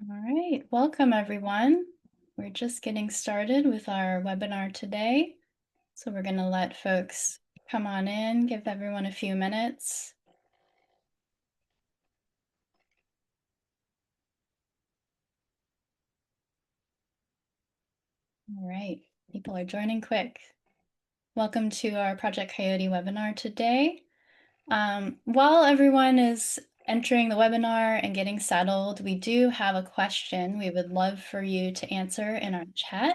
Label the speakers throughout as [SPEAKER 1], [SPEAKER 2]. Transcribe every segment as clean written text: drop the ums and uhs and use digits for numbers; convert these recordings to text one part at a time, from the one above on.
[SPEAKER 1] All right, welcome everyone. We're just getting started with our webinar today. So we're going to let folks come on in, give everyone a few minutes. All right, people are joining quick. Welcome to our Project Coyote webinar today. While everyone is entering the webinar and getting settled, we do have a question we would love for you to answer in our chat.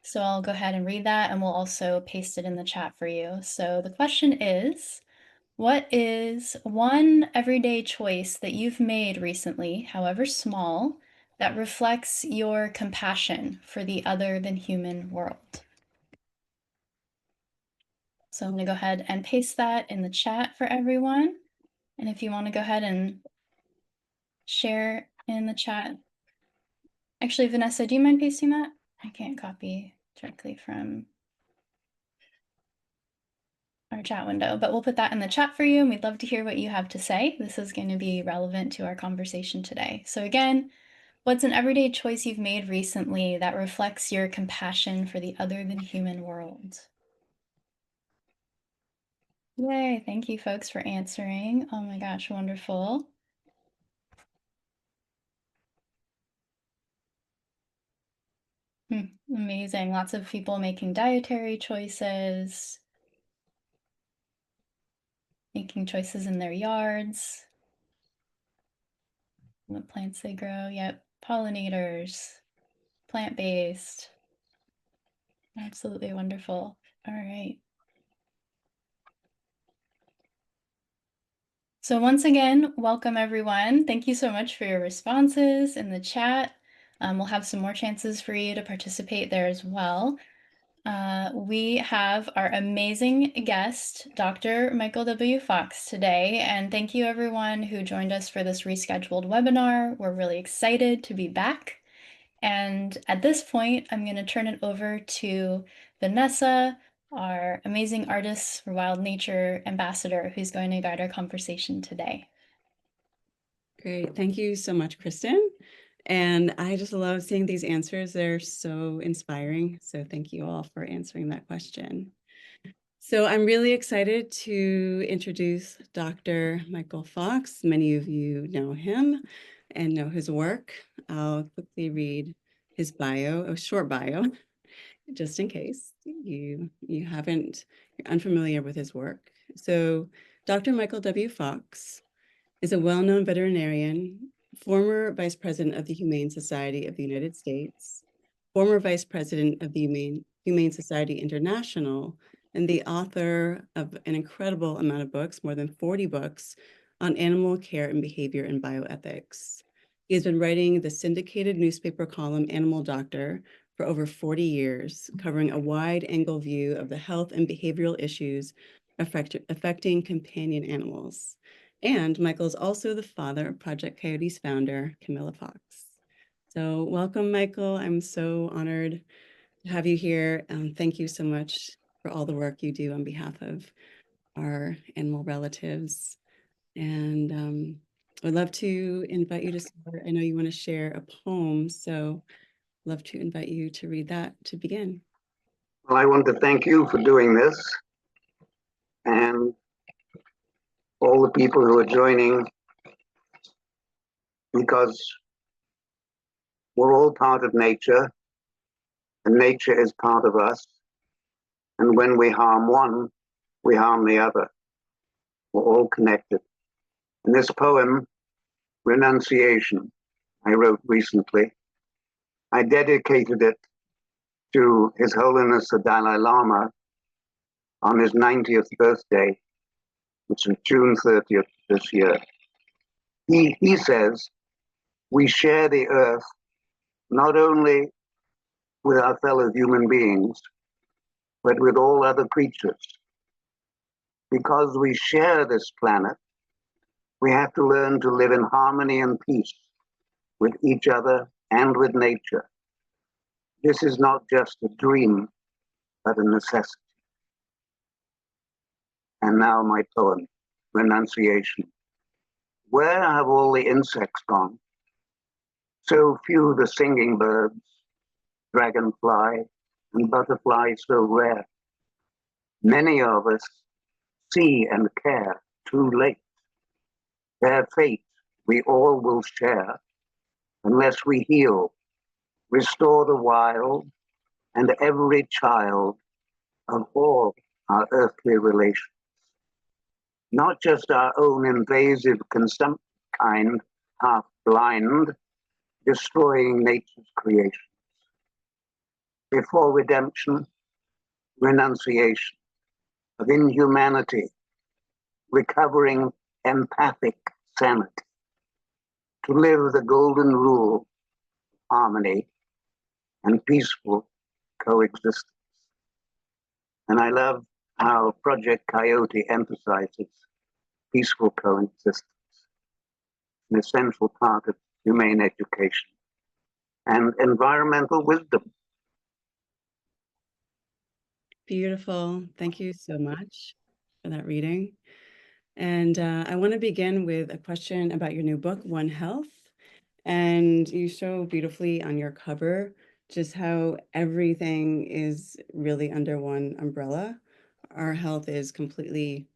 [SPEAKER 1] So I'll go ahead and read that, and we'll also paste it in the chat for you. So the question is, what is one everyday choice that you've made recently, however small, that reflects your compassion for the other than human world? So I'm going to go ahead and paste that in the chat for everyone. And if you want to go ahead and share in the chat. Actually, Vanessa, do you mind pasting that? I can't copy directly from our chat window, but we'll put that in the chat for you, and we'd love to hear what you have to say. This is going to be relevant to our conversation today. So again, what's an everyday choice you've made recently that reflects your compassion for the other than human world? Yay, thank you folks for answering. Oh my gosh, wonderful. Amazing, lots of people making dietary choices, making choices in their yards, what plants they grow, yep, pollinators, plant-based. Absolutely wonderful. All right. So once again, welcome everyone. Thank you so much for your responses in the chat. We'll have some more chances for you to participate there as well. We have our amazing guest, Dr. Michael W. Fox today, and thank you everyone who joined us for this rescheduled webinar. We're really excited to be back. And at this point, I'm going to turn it over to Vanessa, our amazing Artists for Wild Nature ambassador, who's going to guide our conversation today.
[SPEAKER 2] Great. Thank you so much, Kristen. And I just love seeing these answers. They're so inspiring. So thank you all for answering that question. So I'm really excited to introduce Dr. Michael Fox. Many of you know him and know his work. I'll quickly read his bio, a short bio, just in case you're unfamiliar with his work. So Dr. Michael W. Fox is a well-known veterinarian, former vice president of the Humane Society of the United States, former vice president of the Humane Society International, and the author of an incredible amount of books, more than 40 books, on animal care and behavior and bioethics. He has been writing the syndicated newspaper column Animal Doctor for over 40 years, covering a wide-angle view of the health and behavioral issues affecting companion animals. And Michael is also the father of Project Coyote's founder, Camilla Fox. So welcome, Michael. I'm so honored to have you here. Thank you so much for all the work you do on behalf of our animal relatives. And I'd love to invite you to start. I know you want to share a poem, so I'd love to invite you to read that to begin.
[SPEAKER 3] Well, I want to thank you for doing this and all the people who are joining, because we're all part of nature and nature is part of us. And when we harm one, we harm the other. We're all connected. In this poem, Renunciation, I wrote recently, I dedicated it to His Holiness the Dalai Lama on his 90th birthday, which is June 30th this year. He says, we share the earth not only with our fellow human beings, but with all other creatures. Because we share this planet, we have to learn to live in harmony and peace with each other and with nature. This is not just a dream, but a necessity. And now my poem, Renunciation. Where have all the insects gone? So few the singing birds, dragonfly, and butterfly so rare. Many of us see and care too late. Their fate we all will share unless we heal, restore the wild and every child of all our earthly relations. Not just our own invasive consumptive kind, half blind, destroying nature's creation. Before redemption, renunciation of inhumanity, recovering empathic sanity, to live the golden rule, harmony, and peaceful coexistence. And I love how Project Coyote emphasizes peaceful coexistence, an essential part of humane education and environmental wisdom.
[SPEAKER 2] Beautiful. Thank you so much for that reading. And I want to begin with a question about your new book, One Health. And you show beautifully on your cover just how everything is really under one umbrella. Our health is completely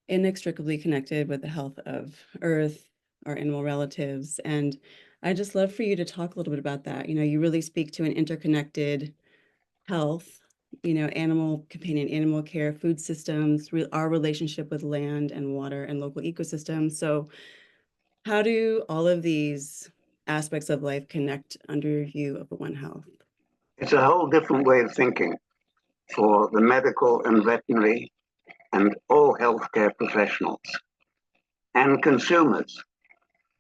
[SPEAKER 2] inextricably connected with the health of Earth, our animal relatives. And I just love for you to talk a little bit about that. You know, you really speak to an interconnected health, you know, animal, companion animal care, food systems, our relationship with land and water and local ecosystems. So how do all of these aspects of life connect under your view of One Health?
[SPEAKER 3] It's a whole different way of thinking for the medical and veterinary and all healthcare professionals and consumers,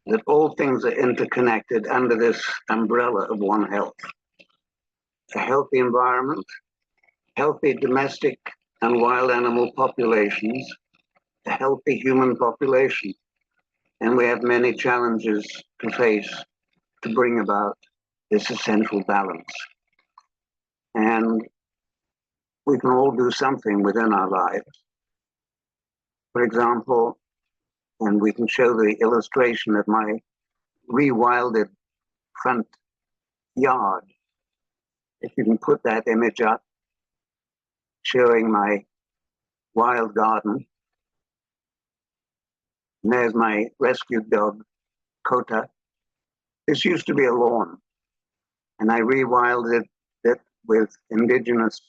[SPEAKER 3] that all things are interconnected under this umbrella of One Health. A healthy environment, healthy domestic and wild animal populations, a healthy human population. And we have many challenges to face to bring about this essential balance. And we can all do something within our lives. For example, and we can show the illustration of my rewilded front yard. If you can put that image up, showing my wild garden. And there's my rescued dog, Kota. This used to be a lawn, and I rewilded it with indigenous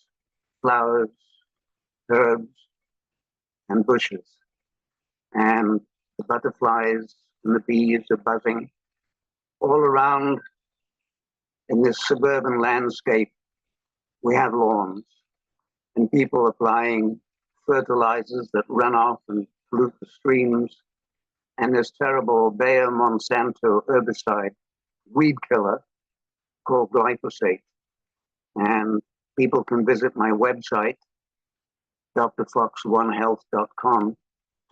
[SPEAKER 3] flowers, herbs, and bushes. And the butterflies and the bees are buzzing all around. In this suburban landscape, we have lawns, and people applying fertilizers that run off and pollute the streams, and this terrible Bayer Monsanto herbicide weed killer called glyphosate. And people can visit my website, drfox1health.com,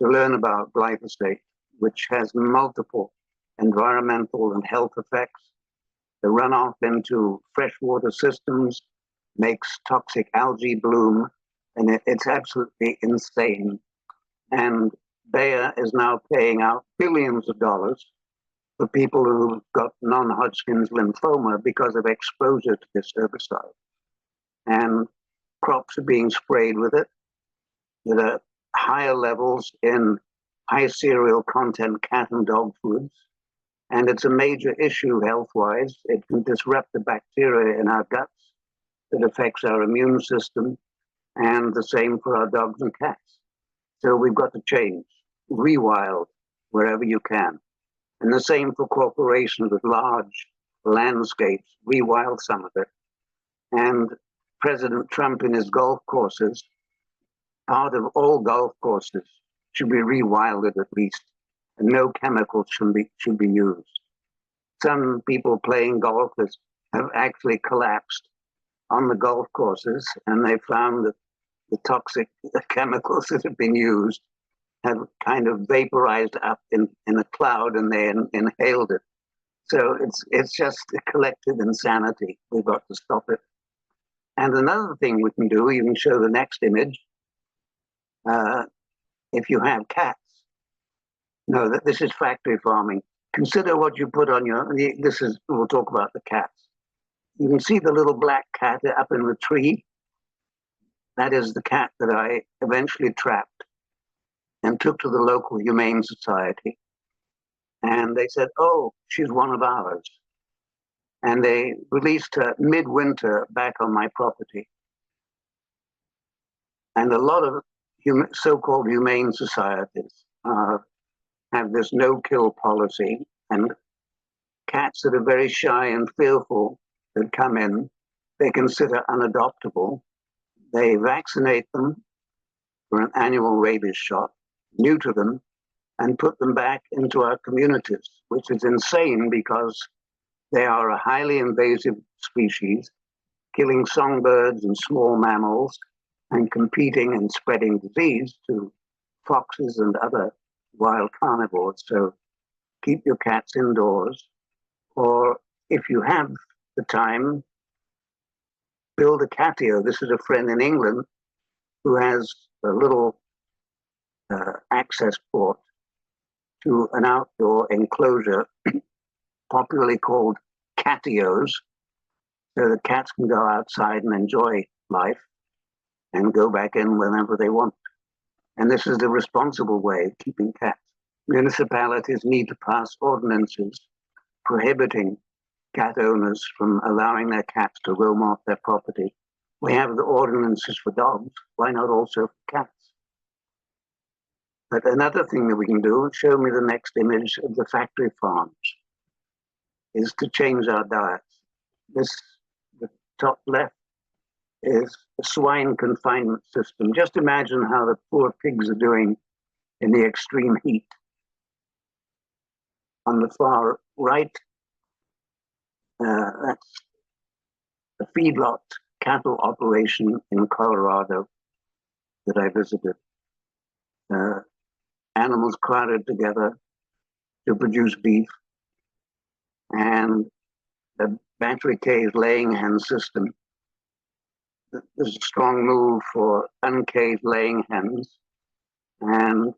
[SPEAKER 3] to learn about glyphosate, which has multiple environmental and health effects. The runoff into freshwater systems makes toxic algae bloom, and it's absolutely insane. And Bayer is now paying out billions of dollars for people who've got non-Hodgkin's lymphoma because of exposure to this herbicide. And crops are being sprayed with it. There are higher levels in high cereal content cat and dog foods. And it's a major issue health-wise. It can disrupt the bacteria in our guts. It affects our immune system, and the same for our dogs and cats. So we've got to change, rewild wherever you can. And the same for corporations with large landscapes, rewild some of it. And President Trump in his golf courses, part of all golf courses should be rewilded at least, and no chemicals should be used. Some people playing golf have actually collapsed on the golf courses, and they found that the toxic chemicals that have been used have kind of vaporized up in a cloud, and they inhaled it. So it's just a collective insanity. We've got to stop it. And another thing we can do, you can show the next image. If you have cats, know that this is factory farming. consider what you put on your, we'll talk about the cats. You can see the little black cat up in the tree. That is the cat that I eventually trapped and took to the local Humane Society. And they said, oh, she's one of ours. And they released her midwinter back on my property. And a lot of so-called humane societies have this no-kill policy, and cats that are very shy and fearful that come in, they consider unadoptable. They vaccinate them for an annual rabies shot, neuter them, and put them back into our communities, which is insane because they are a highly invasive species, killing songbirds and small mammals and competing and spreading disease to foxes and other wild carnivores. So keep your cats indoors, or if you have the time, build a catio. This is a friend in England who has a little access port to an outdoor enclosure, popularly called catios, so the cats can go outside and enjoy life and go back in whenever they want. And this is the responsible way of keeping cats. Municipalities need to pass ordinances prohibiting cat owners from allowing their cats to roam off their property. We have the ordinances for dogs, why not also for cats? But another thing that we can do, show me the next image of the factory farms, is to change our diets. The top left is a swine confinement system. Just imagine how the poor pigs are doing in the extreme heat. On the far right, that's a feedlot cattle operation in Colorado that I visited. Animals crowded together to produce beef, and the battery cage laying hen system. There's a strong move for uncaged laying hens, and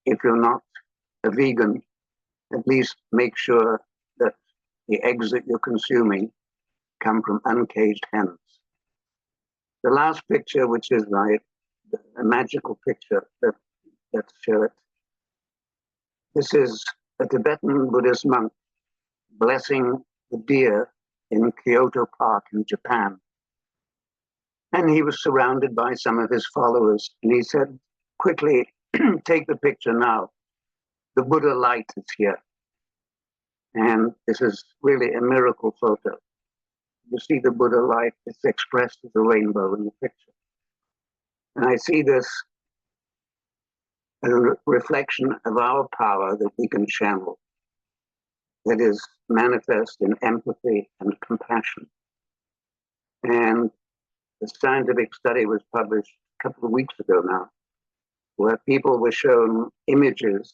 [SPEAKER 3] if you're not a vegan, at least make sure that the eggs that you're consuming come from uncaged hens. The last picture, which is a magical picture that let's show it. This is a Tibetan Buddhist monk blessing the deer in Kyoto Park in Japan. And he was surrounded by some of his followers. And he said, quickly, take the picture now. The Buddha light is here. And this is really a miracle photo. You see the Buddha light, it's expressed as a rainbow in the picture. And I see this as a reflection of our power that we can channel, that is manifest in empathy and compassion. And a scientific study was published a couple of weeks ago now, where people were shown images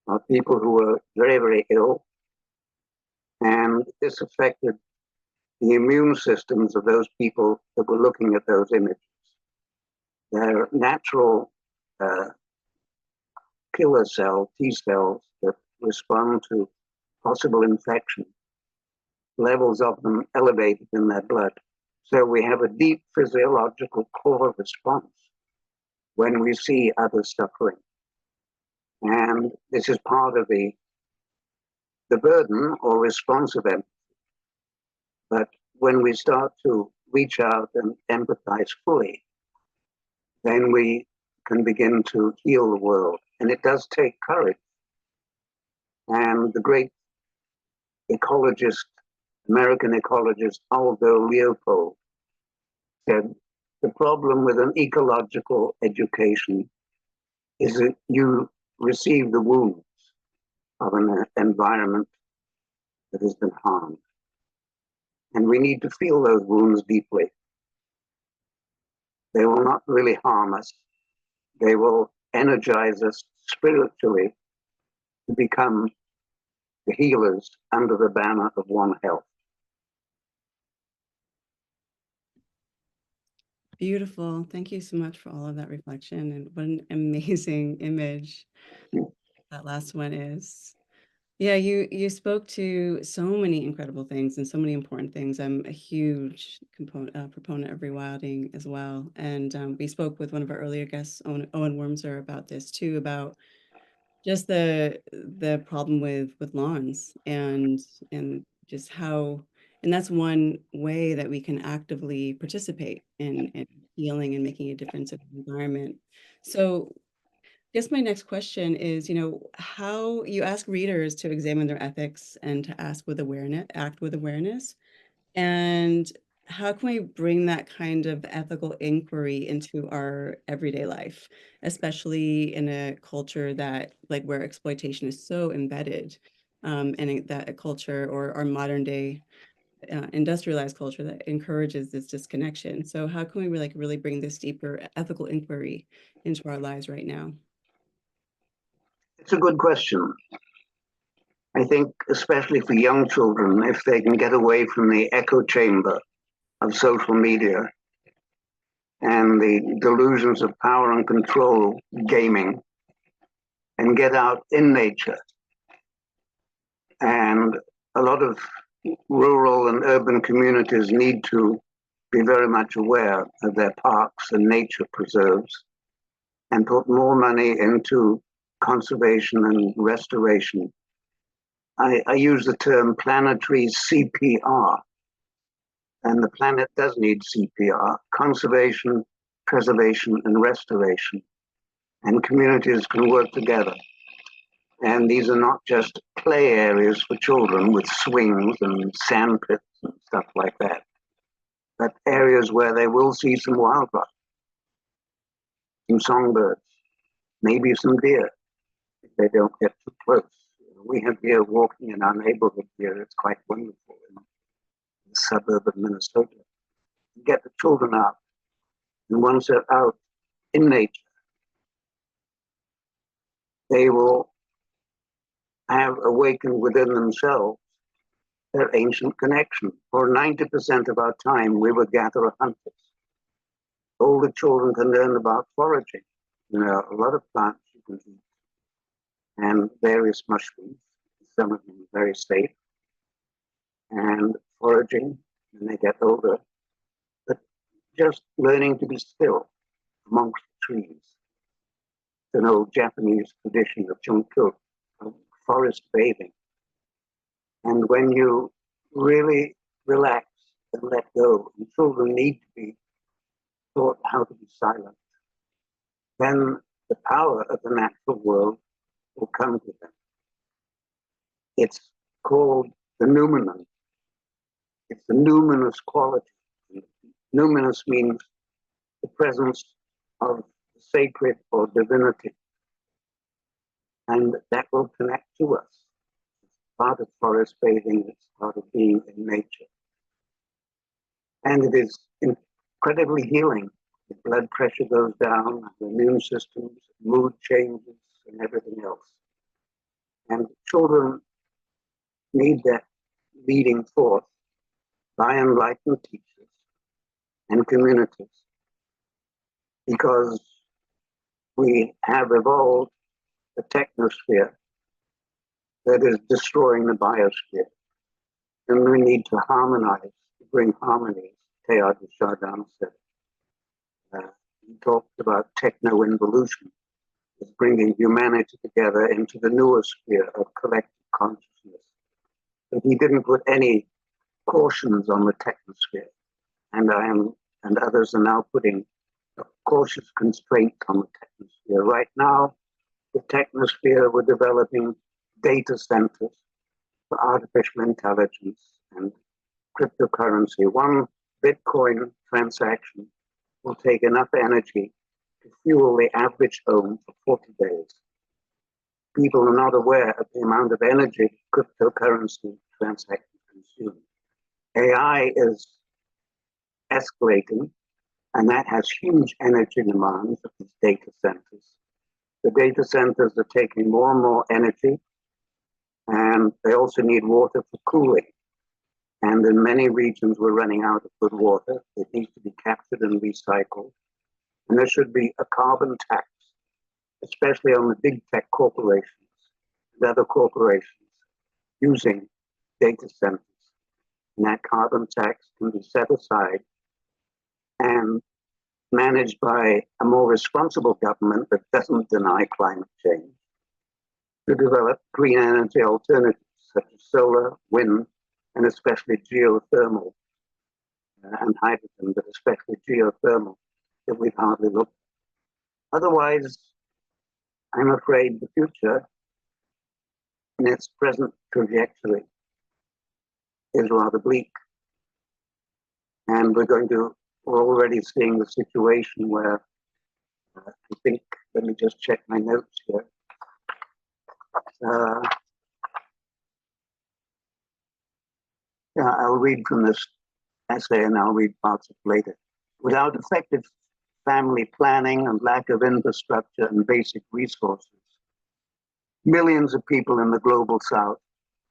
[SPEAKER 3] of people who were very, very ill. And this affected the immune systems of those people that were looking at those images. Their natural killer cell, T cells, that respond to possible infection, levels of them elevated in their blood. So we have a deep physiological core response when we see others suffering. And this is part of the burden or response of empathy. But when we start to reach out and empathize fully, then we can begin to heal the world. And it does take courage. And the great ecologist, American ecologist Aldo Leopold said, the problem with an ecological education is that you receive the wounds of an environment that has been harmed. And we need to feel those wounds deeply. They will not really harm us. They will energize us spiritually to become the healers under the banner of One Health.
[SPEAKER 2] Beautiful. Thank you so much for all of that reflection, and what an amazing image that last one is. Yeah, you spoke to so many incredible things and so many important things. I'm a huge proponent of rewilding as well. And we spoke with one of our earlier guests, Owen Wormser, about this too, about just the problem with lawns and just how, and that's one way that we can actively participate in healing and making a difference in the environment. So I guess my next question is, how you ask readers to examine their ethics and to act with awareness. And how can we bring that kind of ethical inquiry into our everyday life, especially in a culture that, like, where exploitation is so embedded, that a culture or our modern day industrialized culture that encourages this disconnection. So how can we really bring this deeper ethical inquiry into our lives right now?
[SPEAKER 3] It's a good question. I think, especially for young children, if they can get away from the echo chamber of social media and the delusions of power and control gaming and get out in nature. And a lot of rural and urban communities need to be very much aware of their parks and nature preserves and put more money into conservation and restoration. I use the term planetary CPR, and the planet does need CPR, conservation, preservation, and restoration. And communities can work together. And these are not just play areas for children with swings and sand pits and stuff like that, but areas where they will see some wildlife, some songbirds, maybe some deer if they don't get too close. We have deer walking in our neighborhood here. It's quite wonderful in the suburb of Minnesota. Get the children out, and once they're out in nature, they will have awakened within themselves their ancient connection. For 90% of our time, we were gatherer hunters. Older children can learn about foraging. A lot of plants you can eat, and various mushrooms, some of them very safe, and foraging when they get older. But just learning to be still amongst the trees. It's an old Japanese tradition of Chakour, of forest bathing. And when you really relax and let go, and children need to be taught how to be silent, then the power of the natural world will come to them. It's called the noumenon. It's the numinous quality. Numinous means the presence of the sacred or divinity. And that will connect to us. It's part of forest bathing, it's part of being in nature. And it is incredibly healing. The blood pressure goes down, the immune systems, mood changes, and everything else. And children need that leading forth by enlightened teachers and communities, because we have evolved a technosphere that is destroying the biosphere. And we need to harmonize, to bring harmony, as Teilhard de Chardin said. He talked about techno-involution, as bringing humanity together into the newer sphere of collective consciousness. But he didn't put any cautions on the technosphere. And others are now putting cautious constraints on the technosphere. Right now, the technosphere, we're developing data centers for artificial intelligence and cryptocurrency. One Bitcoin transaction will take enough energy to fuel the average home for 40 days. People are not aware of the amount of energy cryptocurrency transactions consume. AI is escalating, and that has huge energy demands of these data centers. The data centers are taking more and more energy, and they also need water for cooling. And in many regions, we're running out of good water. It needs to be captured and recycled. And there should be a carbon tax, especially on the big tech corporations and other corporations using data centers. And that carbon tax can be set aside and managed by a more responsible government that doesn't deny climate change to develop green energy alternatives such as solar, wind, and especially geothermal and hydrogen, but especially geothermal that we've hardly looked at. Otherwise, I'm afraid the future in its present trajectory is rather bleak. And we're already seeing the situation where I think, let me just check my notes here. I'll read from this essay and I'll read parts of it later. Without effective family planning and lack of infrastructure and basic resources, millions of people in the global south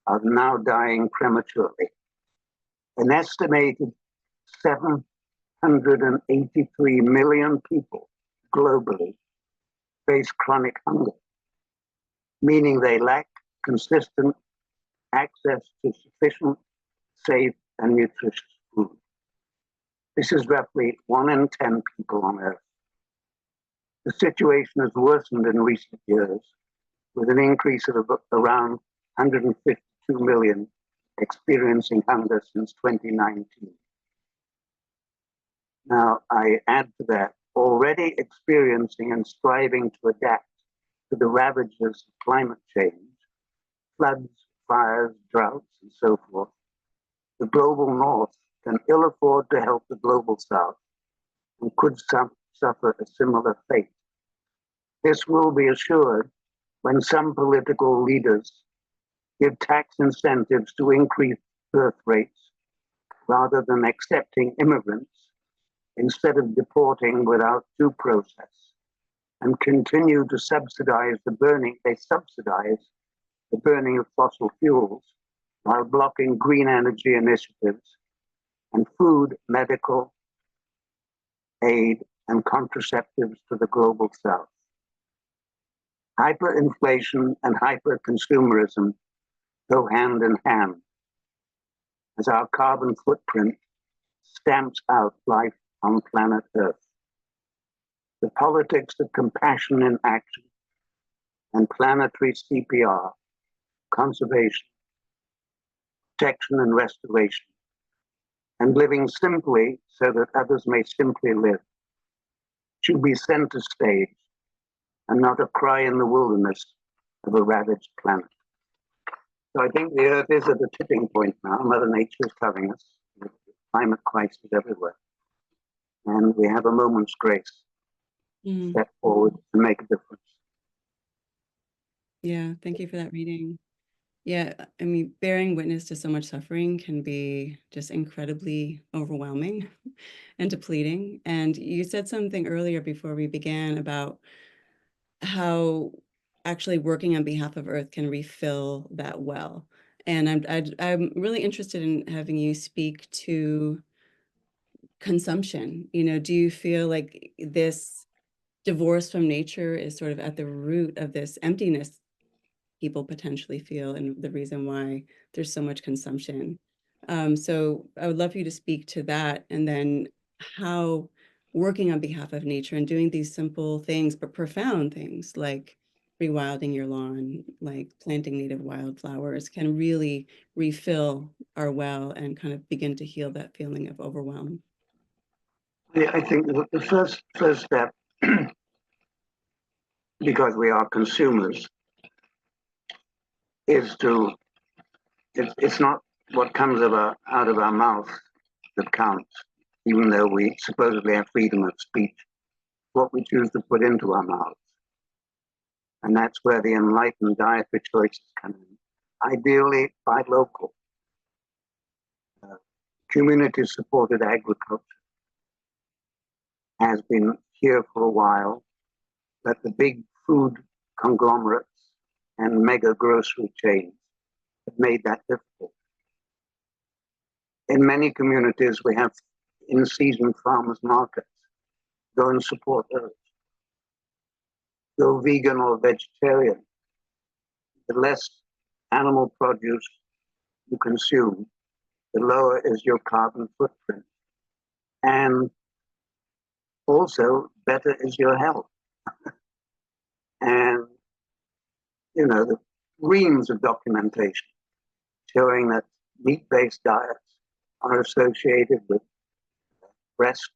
[SPEAKER 3] are now dying prematurely. An estimated 783 million people globally face chronic hunger, meaning they lack consistent access to sufficient, safe, and nutritious food. This is roughly 1 in 10 people on Earth. The situation has worsened in recent years, with an increase of around 152 million experiencing hunger since 2019. Now, I add to that, already experiencing and striving to adapt to the ravages of climate change, floods, fires, droughts, and so forth, the global north can ill afford to help the global south and could suffer a similar fate. This will be assured when some political leaders give tax incentives to increase birth rates rather than accepting immigrants instead of deporting without due process, and continue to subsidize the burning of fossil fuels while blocking green energy initiatives and food, medical aid, and contraceptives to the global south. Hyperinflation and hyperconsumerism go hand in hand as our carbon footprint stamps out life on planet Earth. The politics of compassion in action and planetary CPR, conservation, protection and restoration, and living simply so that others may simply live, should be center stage and not a cry in the wilderness of a ravaged planet. So I think the Earth is at a tipping point now. Mother Nature is telling us the climate crisis everywhere. And we have a moment's grace to step forward and make a difference.
[SPEAKER 2] Yeah, thank you for that reading. Yeah, I mean, bearing witness to so much suffering can be just incredibly overwhelming and depleting. And you said something earlier before we began about how actually working on behalf of Earth can refill that well. And I'm really interested in having you speak to consumption. You know, do you feel like this divorce from nature is sort of at the root of this emptiness people potentially feel and the reason why there's so much consumption? So I would love for you to speak to that, and then how working on behalf of nature and doing these simple things but profound things like rewilding your lawn, like planting native wildflowers, can really refill our well and kind of begin to heal that feeling of overwhelm.
[SPEAKER 3] I think the first step, because we are consumers, is to, it's not what comes out of our mouth that counts, even though we supposedly have freedom of speech, what we choose to put into our mouths. And that's where the enlightened dietary choices come in. Ideally, buy local. Community-supported agriculture has been here for a while, but the big food conglomerates and mega grocery chains have made that difficult. In many communities, we have in-season farmers markets. Go and support those. Go vegan or vegetarian. The less animal produce you consume, the lower is your carbon footprint. And also, better is your health. And, you know, the reams of documentation showing that meat-based diets are associated with breast,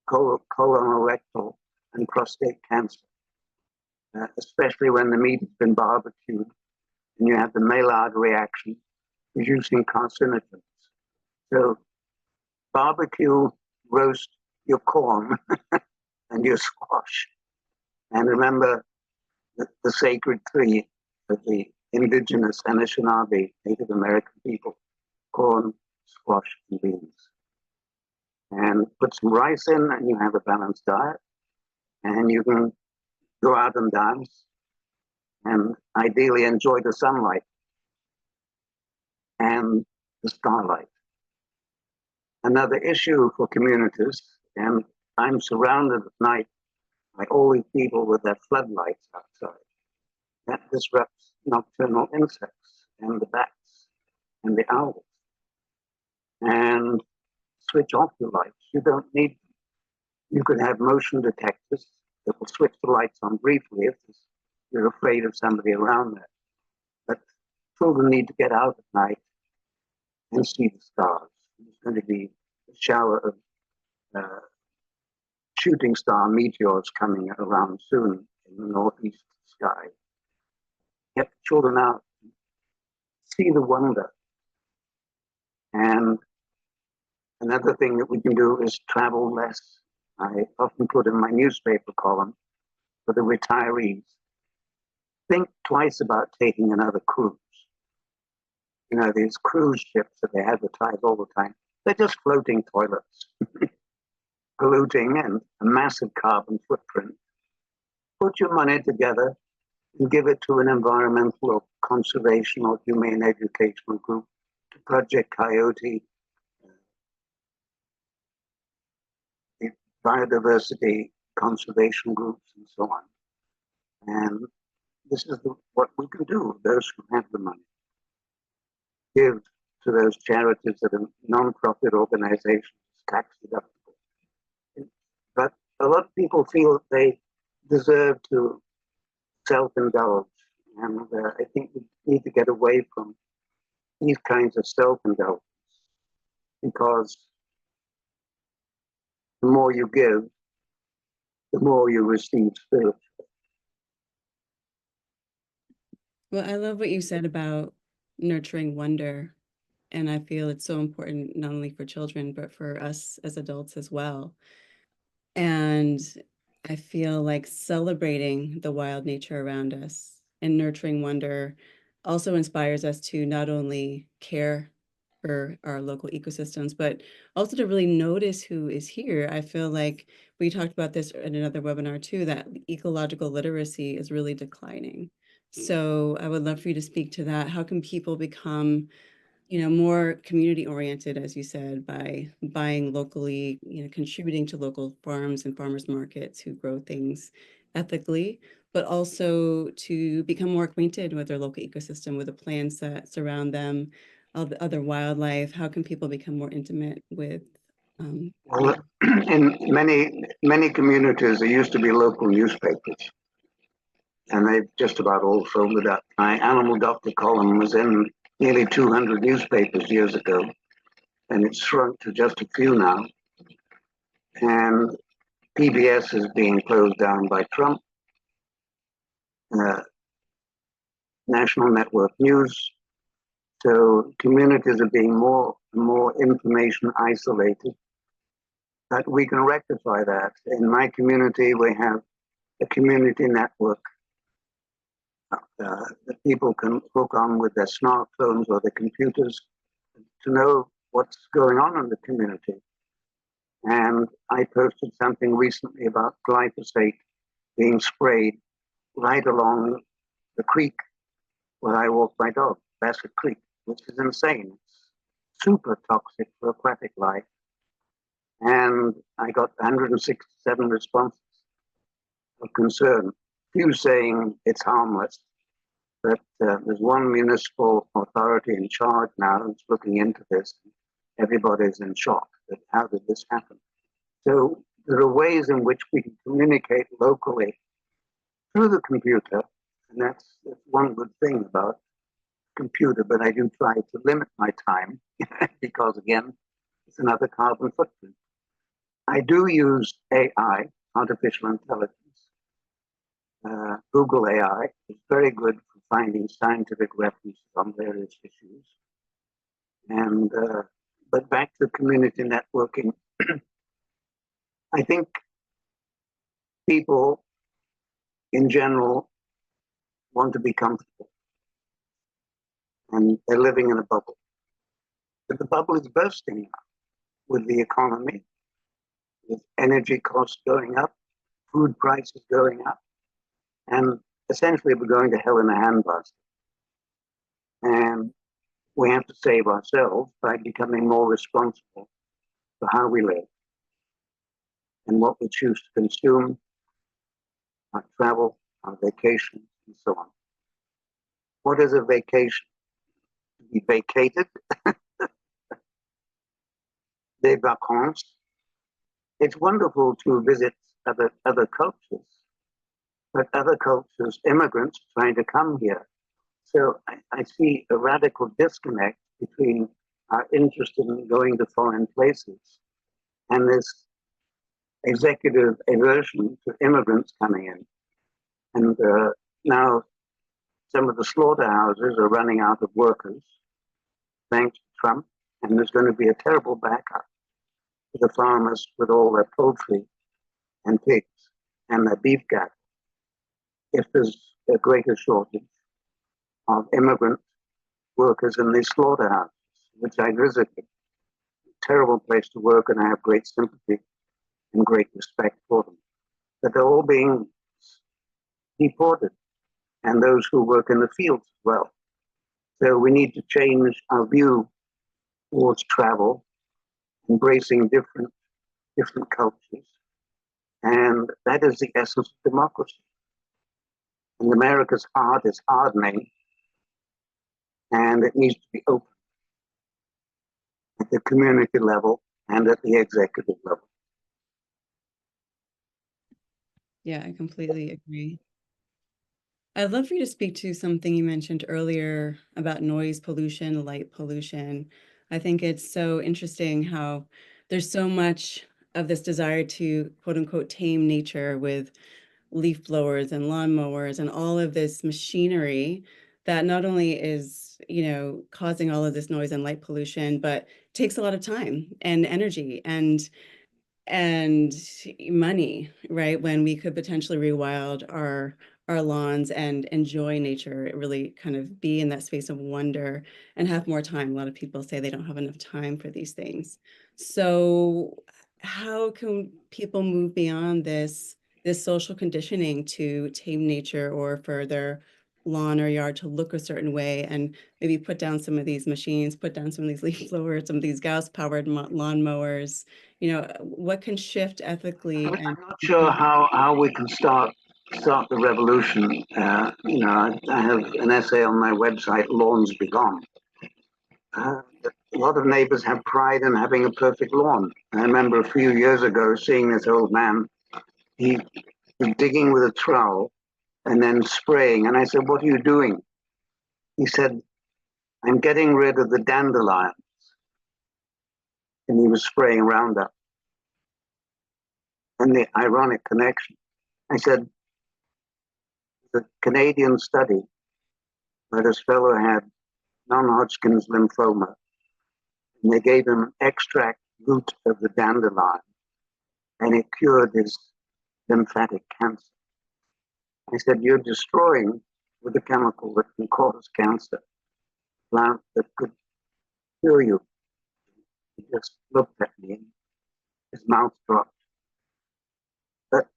[SPEAKER 3] colorectal, and prostate cancer, especially when the meat has been barbecued and you have the Maillard reaction producing carcinogens. So barbecue, roast your corn and your squash. And remember the sacred three of the indigenous Anishinaabe Native American people: corn, squash, and beans. And put some rice in and you have a balanced diet. And you can go out and dance and ideally enjoy the sunlight and the starlight. Another issue for communities, and I'm surrounded at night by all these people with their floodlights outside. That disrupts nocturnal insects and the bats and the owls. And switch off your lights. You don't need them. You could have motion detectors that will switch the lights on briefly if you're afraid of somebody around there. But children need to get out at night and see the stars. There's going to be a shower of shooting star meteors coming around soon in the northeast sky. Get the children out, see the wonder. And another thing that we can do is travel less. I often put in my newspaper column for the retirees, think twice about taking another cruise. You know, these cruise ships that they advertise all the time, they're just floating toilets, polluting and a massive carbon footprint. Put your money together and give it to an environmental or conservation or humane educational group, to Project Coyote, biodiversity conservation groups, and so on. And this is what we can do, those who have the money. Give to those charities that are non-profit organizations, tax deductible. But a lot of people feel that they deserve to self-indulge. And I think we need to get away from these kinds of self-indulgence, because the more you give, the more you receive spiritually.
[SPEAKER 2] Well, I love what you said about nurturing wonder. And I feel it's so important, not only for children, but for us as adults as well. And I feel like celebrating the wild nature around us and nurturing wonder also inspires us to not only care for our local ecosystems, but also to really notice who is here. I feel like we talked about this in another webinar too, that ecological literacy is really declining. So I would love for you to speak to that. How can people become, more community oriented, as you said, by buying locally, contributing to local farms and farmers markets who grow things ethically, but also to become more acquainted with their local ecosystem, with the plants that surround them, other wildlife. How can people become more intimate with?
[SPEAKER 3] Well, in many communities, there used to be local newspapers, and they've just about all folded up. My animal doctor column was in nearly 200 newspapers years ago, and it's shrunk to just a few now. And PBS is being closed down by Trump. National Network News. So communities are being more and more information isolated. But we can rectify that. In my community, we have a community network that people can hook on with their smartphones or their computers to know what's going on in the community. And I posted something recently about glyphosate being sprayed right along the creek where I walk my dog, Bassett Creek, which is insane. It's super toxic for aquatic life. And I got 167 responses of concern. Few saying it's harmless, But there's one municipal authority in charge now that's looking into this. Everybody's in shock that how did this happen? So there are ways in which we can communicate locally through the computer, and that's one good thing about computer, but I do try to limit my time because, again, it's another carbon footprint. I do use AI, artificial intelligence. Google AI is very good for finding scientific references on various issues. And but back to community networking, I think people in general want to be comfortable, and they're living in a bubble. But the bubble is bursting now with the economy, with energy costs going up, food prices going up, and essentially we're going to hell in a handbasket. And we have to save ourselves by becoming more responsible for how we live and what we choose to consume, our travel, our vacations, and so on. What is a vacation? To be vacated, des vacances. It's wonderful to visit other cultures, but other cultures, immigrants trying to come here. So I see a radical disconnect between our interest in going to foreign places and this executive aversion to immigrants coming in. And now some of the slaughterhouses are running out of workers, thanks to Trump, and there's going to be a terrible backup for the farmers with all their poultry and pigs and their beef cattle if there's a greater shortage of immigrant workers in these slaughterhouses, which I visited. Terrible place to work, and I have great sympathy and great respect for them. But they're all being deported, and those who work in the fields as well. So we need to change our view towards travel, embracing different cultures, and that is the essence of democracy. And America's heart is hardening, and it needs to be open at the community level and at the executive level.
[SPEAKER 2] Yeah, I completely agree. I'd love for you to speak to something you mentioned earlier about noise pollution, light pollution. I think it's so interesting how there's so much of this desire to quote unquote tame nature with leaf blowers and lawnmowers and all of this machinery that not only is, causing all of this noise and light pollution, but takes a lot of time and energy and money, right? When we could potentially rewild our lawns and enjoy nature, really kind of be in that space of wonder and have more time. A lot of people say they don't have enough time for these things. So how can people move beyond this social conditioning to tame nature or for their lawn or yard to look a certain way and maybe put down some of these machines, put down some of these leaf blowers, some of these gas-powered lawnmowers? What can shift ethically?
[SPEAKER 3] I'm not sure how we can start the revolution. I have an essay on my website, Lawns Be Gone. A lot of neighbors have pride in having a perfect lawn. I remember a few years ago seeing this old man. He was digging with a trowel and then spraying. And I said, "What are you doing?" He said, "I'm getting rid of the dandelions." And he was spraying Roundup. And the ironic connection, I said, the Canadian study where this fellow had non-Hodgkin's lymphoma, and they gave him extract root of the dandelion, and it cured his lymphatic cancer. I said, "You're destroying with a chemical that can cause cancer, a plant that could cure you." He just looked at me and his mouth dropped. But,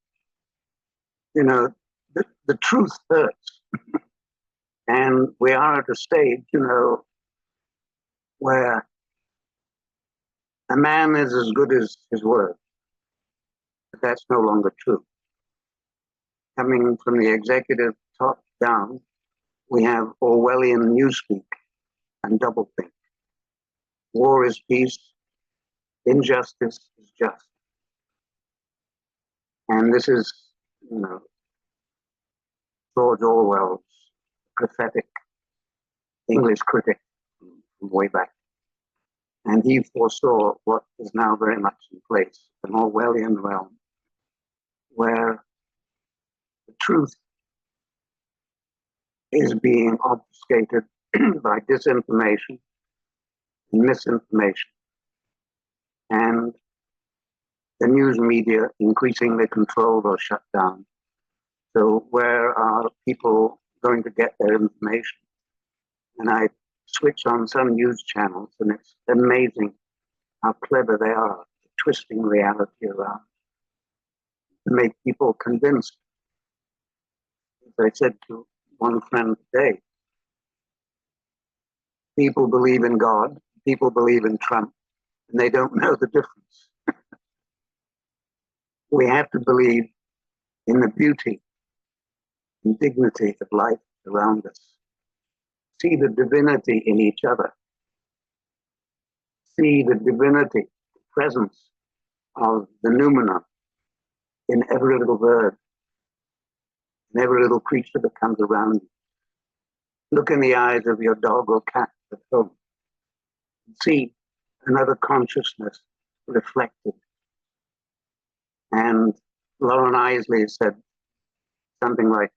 [SPEAKER 3] the truth hurts. And we are at a stage, where a man is as good as his word. But that's no longer true. Coming from the executive top down, We have Orwellian newspeak and doublethink. War is peace, injustice is just. And this is, George Orwell's prophetic English critic from way back. And he foresaw what is now very much in place, an Orwellian realm, where the truth is being obfuscated by disinformation and misinformation, and the news media increasingly controlled or shut down. So where are people going to get their information? And I switch on some news channels, and it's amazing how clever they are at twisting reality around to make people convinced. As I said to one friend today, people believe in God, people believe in Trump, and they don't know the difference. We have to believe in the beauty and dignity of life around us. See the divinity in each other. See the divinity, the presence of the noumenon in every little bird, in every little creature that comes around you. Look in the eyes of your dog or cat at home. See another consciousness reflected. And Lauren Isley said something like,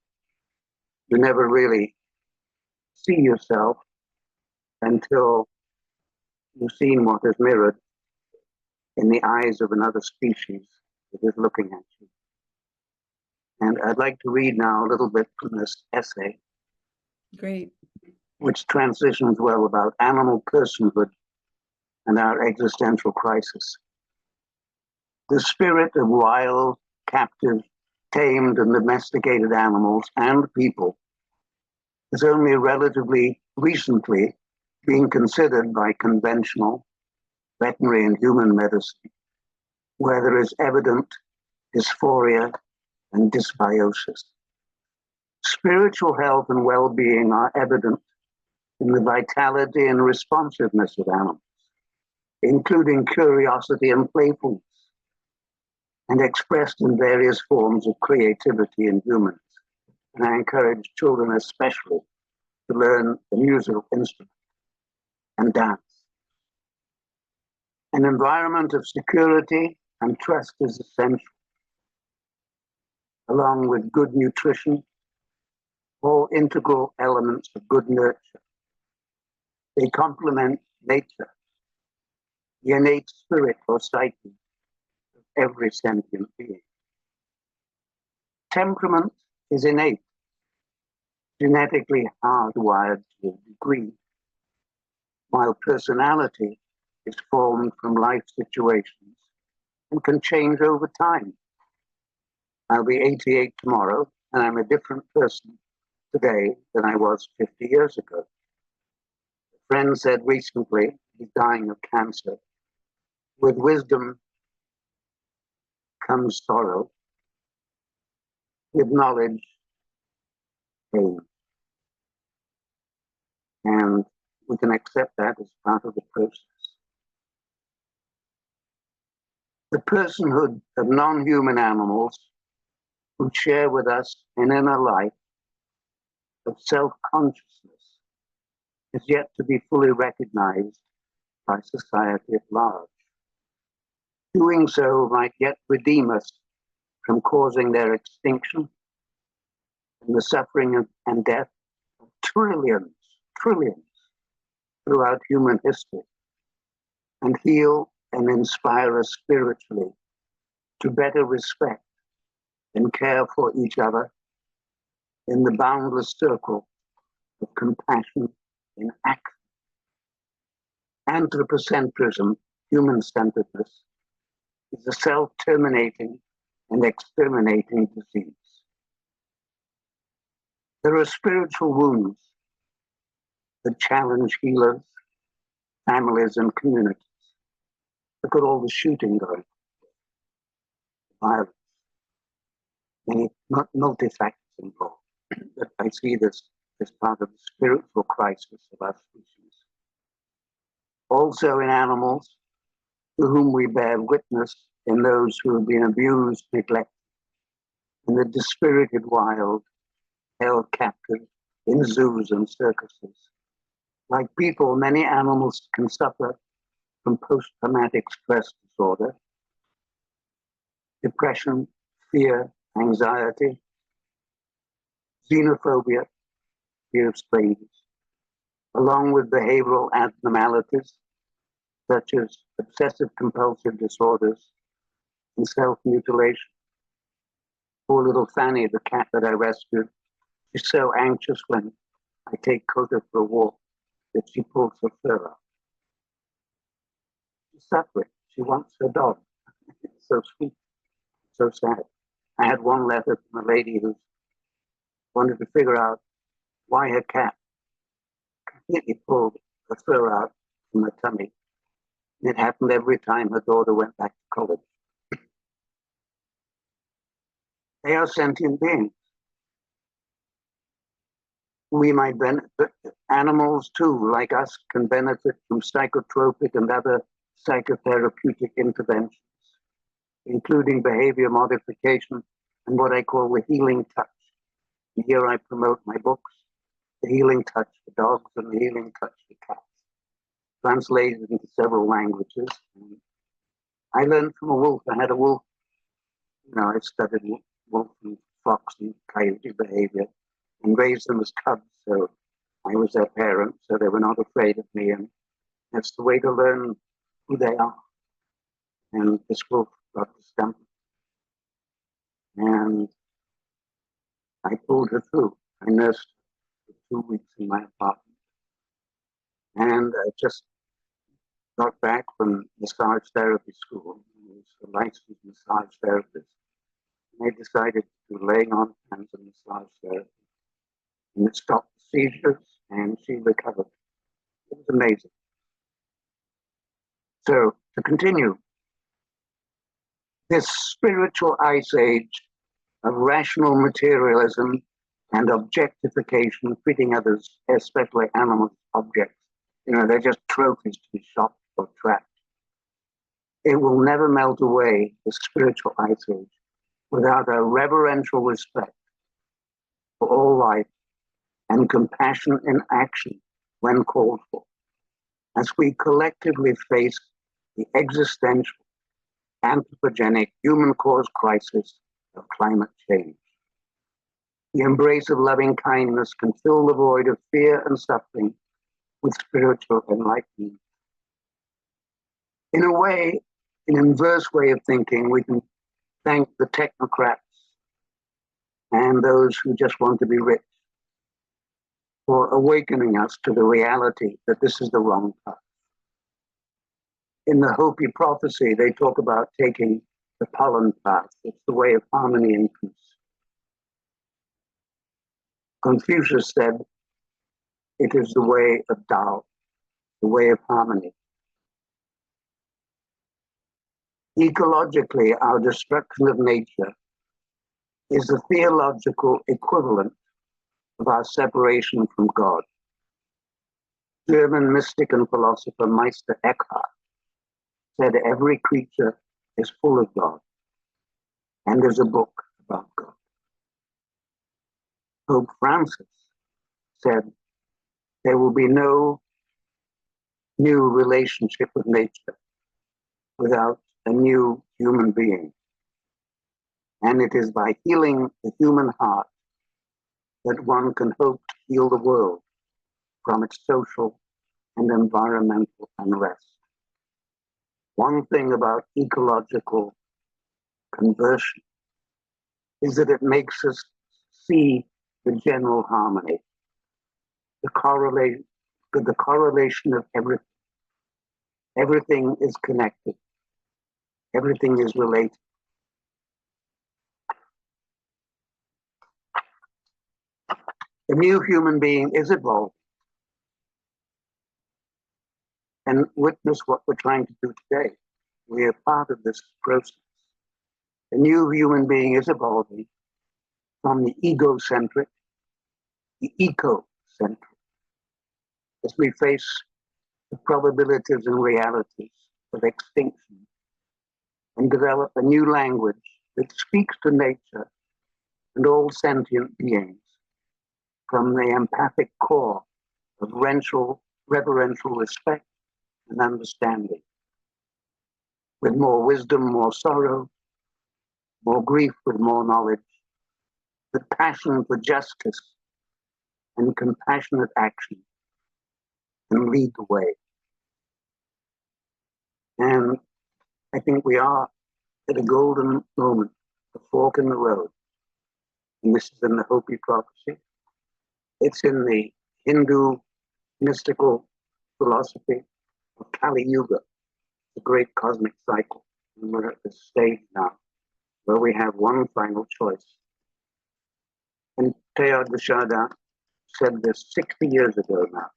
[SPEAKER 3] you never really see yourself until you've seen what is mirrored in the eyes of another species that is looking at you. And I'd like to read now a little bit from this essay.
[SPEAKER 2] Great.
[SPEAKER 3] Which transitions well about animal personhood and our existential crisis. The spirit of wild, captive, tamed, and domesticated animals and people is only relatively recently being considered by conventional veterinary and human medicine, where there is evident dysphoria and dysbiosis. Spiritual health and well-being are evident in the vitality and responsiveness of animals, including curiosity and playfulness, and expressed in various forms of creativity in humans. And I encourage children especially to learn the musical instrument and dance. An environment of security and trust is essential, along with good nutrition, all integral elements of good nurture. They complement nature, the innate spirit or psyche of every sentient being. Temperament is innate, genetically hardwired to a degree, while personality is formed from life situations and can change over time. I'll be 88 tomorrow, and I'm a different person today than I was 50 years ago. A friend said recently, he's dying of cancer, with wisdom comes sorrow, with knowledge, pain. And we can accept that as part of the process. The personhood of non-human animals who share with us an inner life of self-consciousness is yet to be fully recognized by society at large. Doing so might yet redeem us from causing their extinction and the suffering and death of trillions throughout human history, and heal and inspire us spiritually to better respect and care for each other in the boundless circle of compassion in action. Anthropocentrism, human-centeredness, is a self-terminating and exterminating disease. There are spiritual wounds that challenge healers, families, and communities. Look at all the shooting going on, violence, many multi-factors involved. But I see this is part of the spiritual crisis of our species. Also in animals, to whom we bear witness in those who have been abused, neglected, in the dispirited wild, held captive in zoos and circuses. Like people, many animals can suffer from post-traumatic stress disorder, depression, fear, anxiety, xenophobia, fear of strangers, along with behavioral abnormalities such as obsessive-compulsive disorders and self-mutilation. Poor little Fanny, the cat that I rescued, she's so anxious when I take Coda for a walk that she pulls her fur out. She's suffering. She wants her dog. It's so sweet, so sad. I had one letter from a lady who wanted to figure out why her cat completely pulled her fur out from her tummy. And it happened every time her daughter went back to college. They are sentient beings. We might benefit, animals too, like us, can benefit from psychotropic and other psychotherapeutic interventions, including behavior modification and what I call the healing touch. And here I promote my books, The Healing Touch for Dogs and The Healing Touch for Cats, translated into several languages. And I learned from a wolf. I had a wolf. I studied wolf and fox and coyote behavior and raised them as cubs. So I was their parent, so they were not afraid of me. And that's the way to learn who they are. And this wolf got the stump. And I pulled her through. I nursed her for 2 weeks in my apartment. And I just got back from massage therapy school. I was a licensed massage therapist. And I decided to do laying on hands and massage therapy. And it stopped the seizures, and she recovered. It was amazing. So, to continue, this spiritual ice age of rational materialism and objectification, treating others, especially animals, objects, they're just trophies to be shot or trapped. It will never melt away, the spiritual ice age, without a reverential respect for all life and compassion in action when called for, as we collectively face the existential, anthropogenic, human-caused crisis of climate change. The embrace of loving kindness can fill the void of fear and suffering with spiritual enlightenment. In a way, an inverse way of thinking, we can thank the technocrats and those who just want to be rich for awakening us to the reality that this is the wrong path. In the Hopi prophecy, they talk about taking the pollen path. It's the way of harmony and peace. Confucius said, it is the way of Tao, the way of harmony. Ecologically, our destruction of nature is the theological equivalent of our separation from God. German mystic and philosopher Meister Eckhart said every creature is full of God, and there's a book about God. Pope Francis said there will be no new relationship with nature without a new human being. And it is by healing the human heart that one can hope to heal the world from its social and environmental unrest. One thing about ecological conversion is that it makes us see the general harmony, the correlation of everything. Everything is connected. Everything is related. The new human being is evolving. And witness what we're trying to do today. We are part of this process. The new human being is evolving from the egocentric, the eco century. As we face the probabilities and realities of extinction and develop a new language that speaks to nature and all sentient beings from the empathic core of reverential respect and understanding, with more wisdom, more sorrow, more grief with more knowledge, with passion for justice and compassionate action, and lead the way. And I think we are at a golden moment, a fork in the road. And this is in the Hopi prophecy. It's in the Hindu mystical philosophy of Kali Yuga, the great cosmic cycle. And we're at this stage now where we have one final choice. And Teilhard de Chardin said this 60 years ago now.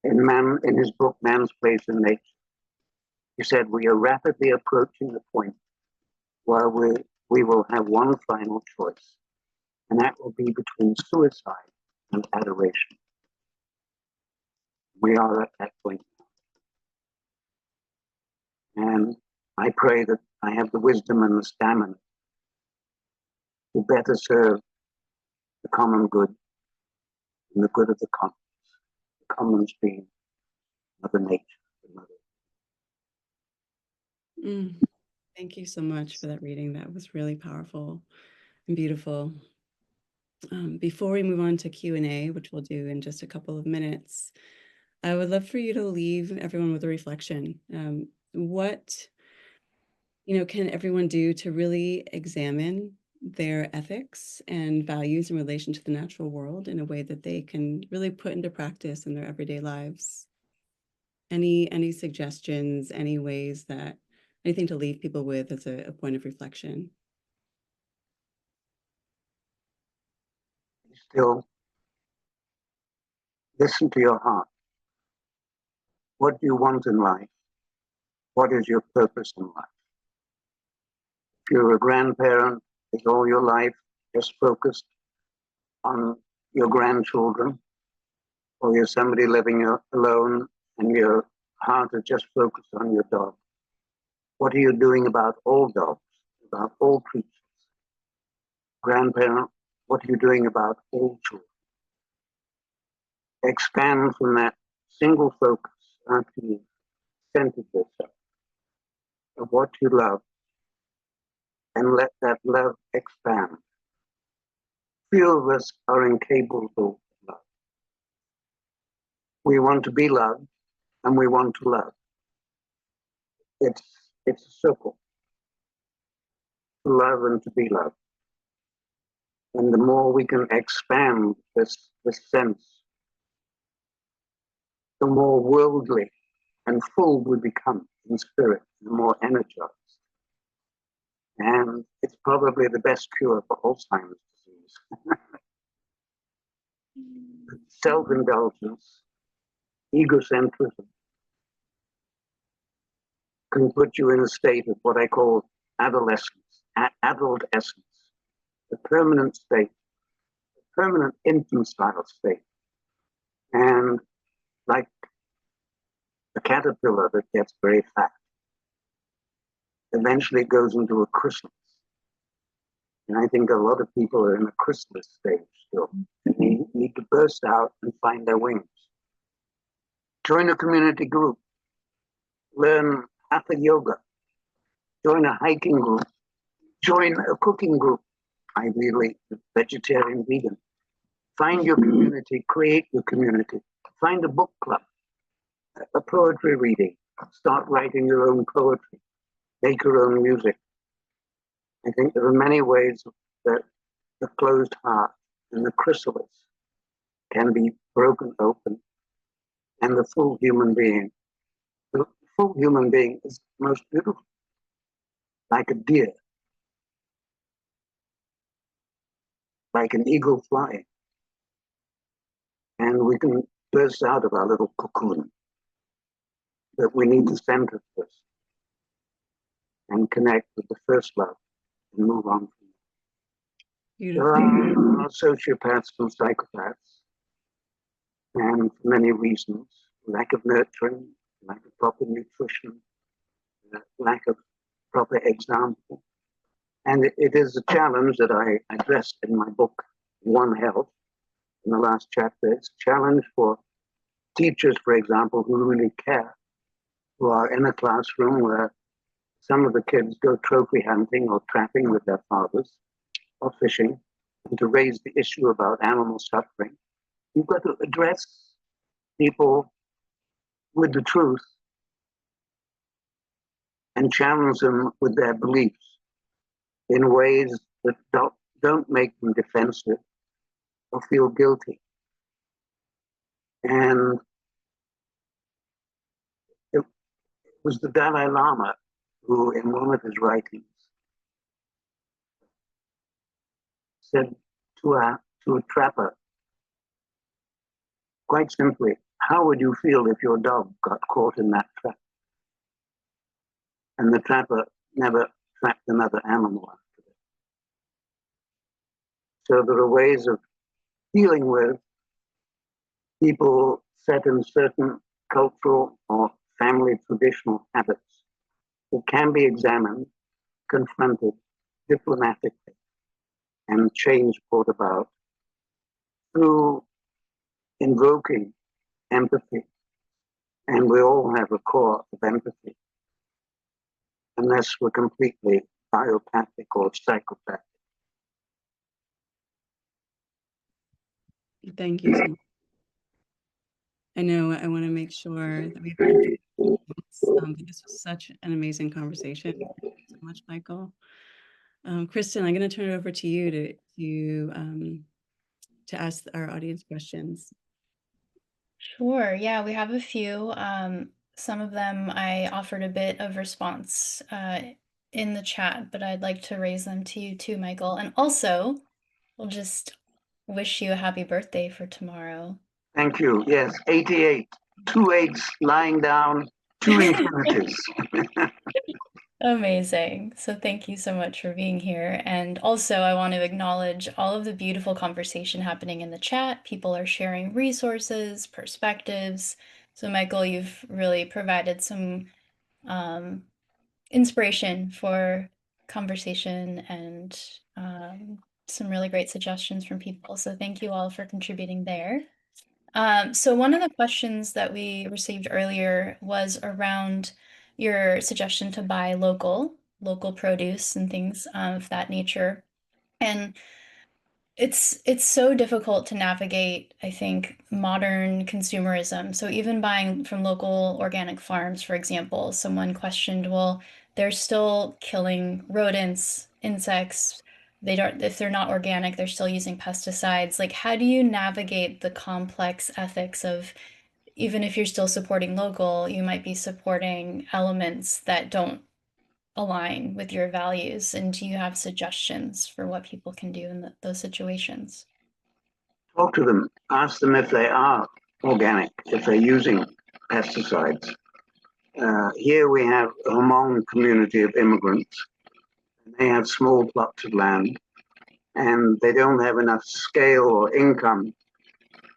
[SPEAKER 3] In his book, Man's Place in Nature, he said, we are rapidly approaching the point where we will have one final choice, and that will be between suicide and adoration. We are at that point now. And I pray that I have the wisdom and the stamina to better serve the common good and the good of the commons being Mother Nature.
[SPEAKER 2] Thank you so much for that reading. That was really powerful and beautiful. Before we move on to Q&A, which we'll do in just a couple of minutes, I would love for you to leave everyone with a reflection. What can everyone do to really examine their ethics and values in relation to the natural world in a way that they can really put into practice in their everyday lives? Any suggestions, any ways that, anything to leave people with as a point of reflection?
[SPEAKER 3] Still, listen to your heart. What do you want in life? What is your purpose in life? If you're a grandparent, is all your life just focused on your grandchildren? Or you're somebody living alone and your heart is just focused on your dog? What are you doing about all dogs, about all creatures? Grandparent, what are you doing about all children? Expand from that single focus after you've centered yourself of what you love, and let that love expand. Few of us are incapable of love. We want to be loved, and we want to love. It's a circle. To love and to be loved. And the more we can expand this sense, the more worldly and full we become in spirit, the more energized. And it's probably the best cure for Alzheimer's disease. Self-indulgence, egocentrism can put you in a state of what I call adolescence, adult essence, a permanent state, a permanent infantile state. And like a caterpillar that gets very fat, eventually goes into a chrysalis. And I think a lot of people are in a chrysalis stage still. And they need to burst out and find their wings. Join a community group. Learn hatha yoga. Join a hiking group. Join a cooking group. Ideally, vegetarian, vegan. Find your community, create your community. Find a book club, a poetry reading. Start writing your own poetry. Make your own music. I think there are many ways that the closed heart and the chrysalis can be broken open, and the full human being is most beautiful, like a deer, like an eagle flying. And we can burst out of our little cocoon, but we need to center first and connect with the first love and move on from there. There are sociopaths and psychopaths, and for many reasons, lack of nurturing, lack of proper nutrition, lack of proper example. And it is a challenge that I addressed in my book, One Health, in the last chapter. It's a challenge for teachers, for example, who really care, who are in a classroom where some of the kids go trophy hunting or trapping with their fathers or fishing, and to raise the issue about animal suffering. You've got to address people with the truth and challenge them with their beliefs in ways that don't make them defensive or feel guilty. And it was the Dalai Lama who, in one of his writings, said to a trapper, quite simply, how would you feel if your dog got caught in that trap? And the trapper never trapped another animal after it. So there are ways of dealing with people set in certain cultural or family traditional habits that can be examined, confronted diplomatically, and change brought about through invoking empathy. And we all have a core of empathy, unless we're completely biopathic or psychopathic.
[SPEAKER 2] Thank you so much. I know I want to make sure that we've heard this was such an amazing conversation. Thank you so much, Michael. Kristen, I'm going to turn it over to you to ask our audience questions.
[SPEAKER 1] Sure. Yeah, we have a few. Some of them I offered a bit of response in the chat, but I'd like to raise them to you too, Michael. And also, we'll just wish you a happy birthday for tomorrow.
[SPEAKER 3] Thank you. Yes, 88. 2 8s lying down, 2 infinities.
[SPEAKER 1] Amazing. So thank you so much for being here. And also, I want to acknowledge all of the beautiful conversation happening in the chat. People are sharing resources, perspectives. So, Michael, you've really provided some inspiration for conversation and some really great suggestions from people. So thank you all for contributing there. So one of the questions that we received earlier was around your suggestion to buy local produce and things of that nature. And it's so difficult to navigate, I think, modern consumerism. So even buying from local organic farms, for example, someone questioned, well, they're still killing rodents, insects. They don't, if they're not organic, they're still using pesticides. Like, how do you navigate the complex ethics of, even if you're still supporting local, you might be supporting elements that don't align with your values? And do you have suggestions for what people can do in those situations?
[SPEAKER 3] Talk to them, ask them if they are organic, if they're using pesticides. Here we have a Humane community of immigrants. They have small plots of land, and they don't have enough scale or income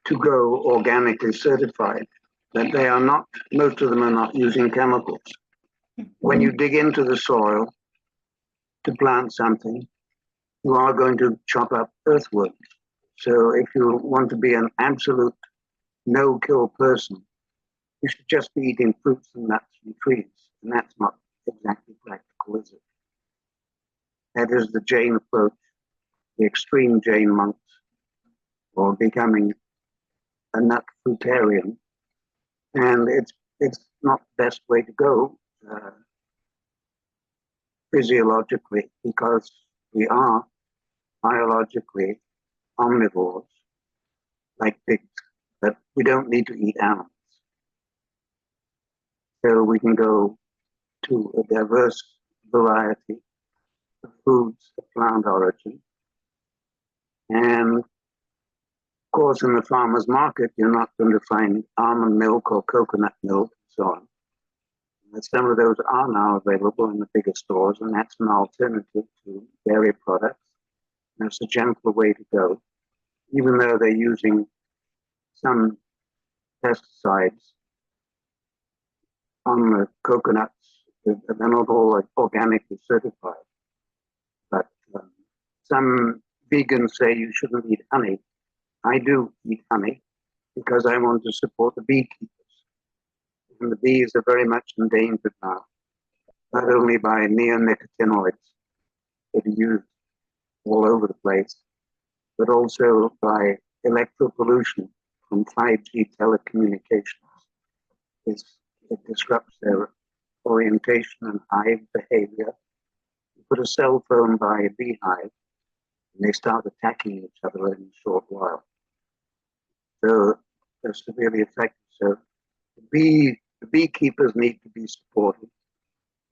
[SPEAKER 3] to go organically certified. But they are not, most of them are not using chemicals. When you dig into the soil to plant something, you are going to chop up earthworms. So if you want to be an absolute no-kill person, you should just be eating fruits and nuts and trees. And that's not exactly practical, is it? That is the Jain approach, the extreme Jain monks, or becoming a nut fruitarian. And it's not the best way to go physiologically, because we are biologically omnivores, like pigs, but we don't need to eat animals. So we can go to a diverse variety of foods of plant origin. And of course, in the farmer's market, you're not going to find almond milk or coconut milk and so on. And some of those are now available in the bigger stores, and that's an alternative to dairy products. And it's a gentler way to go, even though they're using some pesticides on the coconuts. They're not all like organically certified, but some vegans say you shouldn't eat honey. I do eat honey because I want to support the beekeepers. And the bees are very much endangered now, not only by neonicotinoids that are used all over the place, but also by electropollution from 5G telecommunications. It disrupts their orientation and hive behavior. You put a cell phone by a beehive, and they start attacking each other in a short while. So they're severely affected. So the beekeepers need to be supported.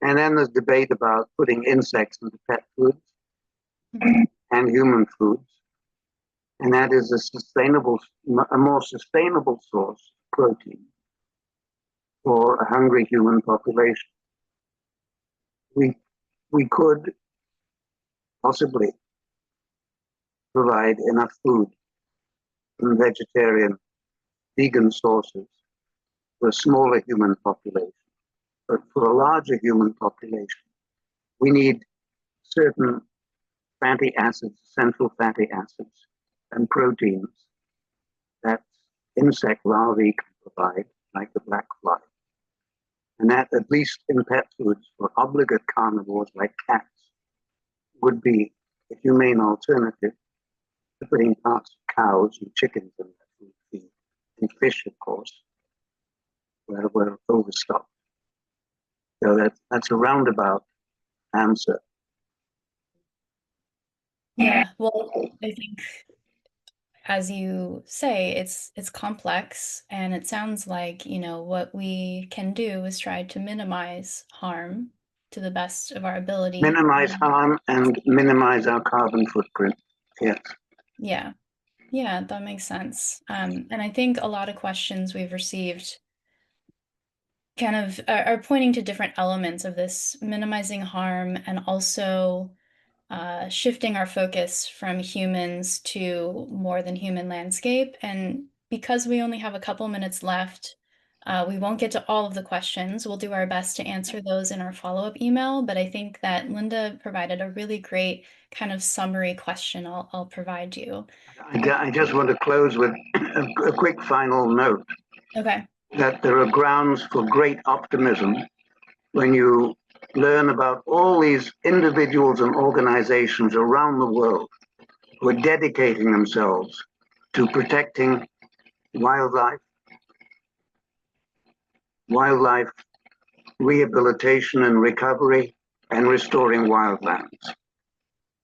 [SPEAKER 3] And then there's debate about putting insects into pet foods and human foods. And that is a more sustainable source of protein for a hungry human population. We could possibly provide enough food from vegetarian, vegan sources for a smaller human population. But for a larger human population, we need certain fatty acids, essential fatty acids, and proteins that insect larvae can provide, like the black fly. And that, at least in pet foods for obligate carnivores like cats, would be a humane alternative to putting parts of cows and chickens in their food feed, and fish, of course, where we're overstocked. So that's a roundabout answer.
[SPEAKER 1] Yeah, well, I think as you say, it's complex, and it sounds like, what we can do is try to minimize harm to the best of our ability.
[SPEAKER 3] Minimize harm and minimize our carbon footprint. Yes.
[SPEAKER 1] Yeah. Yeah, that makes sense. And I think a lot of questions we've received kind of are pointing to different elements of this minimizing harm, and also shifting our focus from humans to more than human landscape. And because we only have a couple minutes left, we won't get to all of the questions. We'll do our best to answer those in our follow-up email, but I think that Linda provided a really great kind of summary question I'll provide you.
[SPEAKER 3] I just want to close with a quick final note.
[SPEAKER 1] Okay.
[SPEAKER 3] That there are grounds for great optimism when you learn about all these individuals and organizations around the world who are dedicating themselves to protecting wildlife rehabilitation and recovery, and restoring wildlands.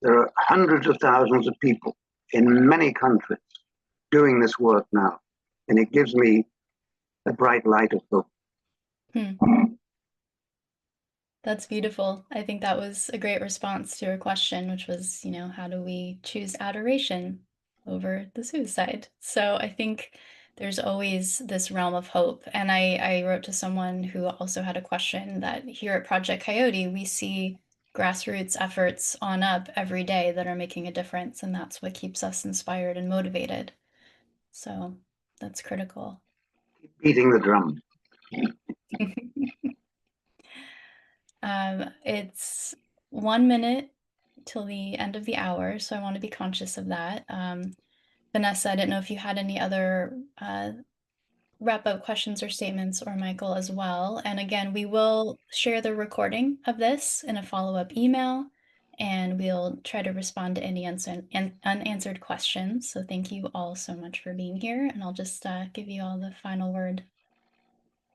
[SPEAKER 3] There are hundreds of thousands of people in many countries doing this work now, and it gives me a bright light of hope.
[SPEAKER 1] That's beautiful. I think that was a great response to your question, which was, how do we choose adoration over the suicide? So I think there's always this realm of hope. And I wrote to someone who also had a question that here at Project Coyote, we see grassroots efforts on up every day that are making a difference. And that's what keeps us inspired and motivated. So that's critical.
[SPEAKER 3] Keep beating the drum.
[SPEAKER 1] It's 1 minute till the end of the hour, so I want to be conscious of that. Vanessa, I didn't know if you had any other wrap-up questions or statements, or Michael as well. And again, we will share the recording of this in a follow-up email, and we'll try to respond to any unanswered questions. So thank you all so much for being here, and I'll just give you all the final word.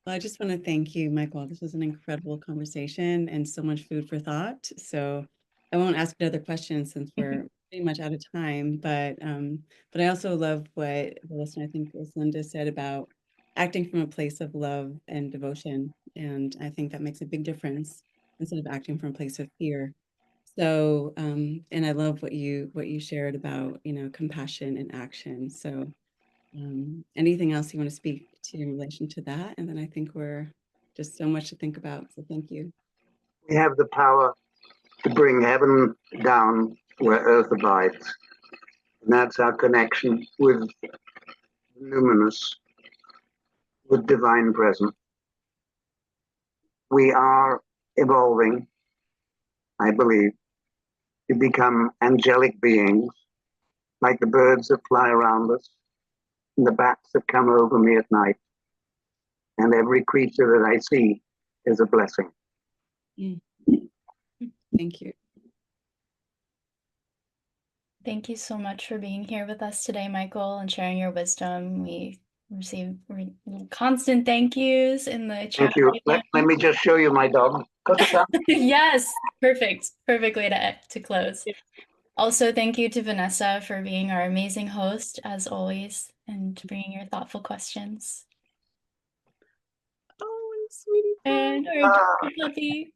[SPEAKER 2] Well, I just want to thank you, Michael. This was an incredible conversation and so much food for thought. So I won't ask another question since we're pretty much out of time, but I also love what the listener, I think it was Linda, said about acting from a place of love and devotion. And I think that makes a big difference instead of acting from a place of fear. So, and I love what you shared about, compassion and action. So anything else you want to speak to in relation to that? And then I think we're just so much to think about. So thank you.
[SPEAKER 3] We have the power to bring heaven down where earth abides. And that's our connection with luminous with divine presence. We are evolving, I believe, to become angelic beings, like the birds that fly around us, and the bats that come over me at night. And every creature that I see is a blessing.
[SPEAKER 2] Thank you.
[SPEAKER 1] Thank you so much for being here with us today, Michael, and sharing your wisdom. We receive constant thank yous in the chat.
[SPEAKER 3] Thank you. Let me just show you my dog.
[SPEAKER 1] Yes, perfect. Perfect way to close. Also, thank you to Vanessa for being our amazing host, as always, and bringing your thoughtful questions.
[SPEAKER 2] Oh, sweetie.
[SPEAKER 1] And our puppy.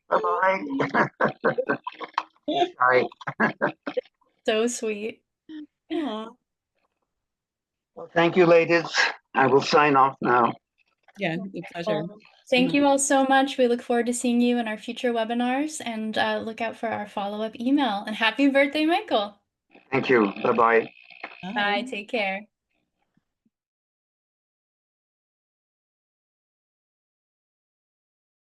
[SPEAKER 3] Bye-bye. Sorry.
[SPEAKER 1] So sweet.
[SPEAKER 2] Aw.
[SPEAKER 3] Well, thank you, ladies. I will sign off now.
[SPEAKER 2] Yeah, a pleasure.
[SPEAKER 1] Well, thank you all so much. We look forward to seeing you in our future webinars, and look out for our follow-up email. And happy birthday, Michael.
[SPEAKER 3] Thank you. Bye-bye.
[SPEAKER 1] Bye. Take care.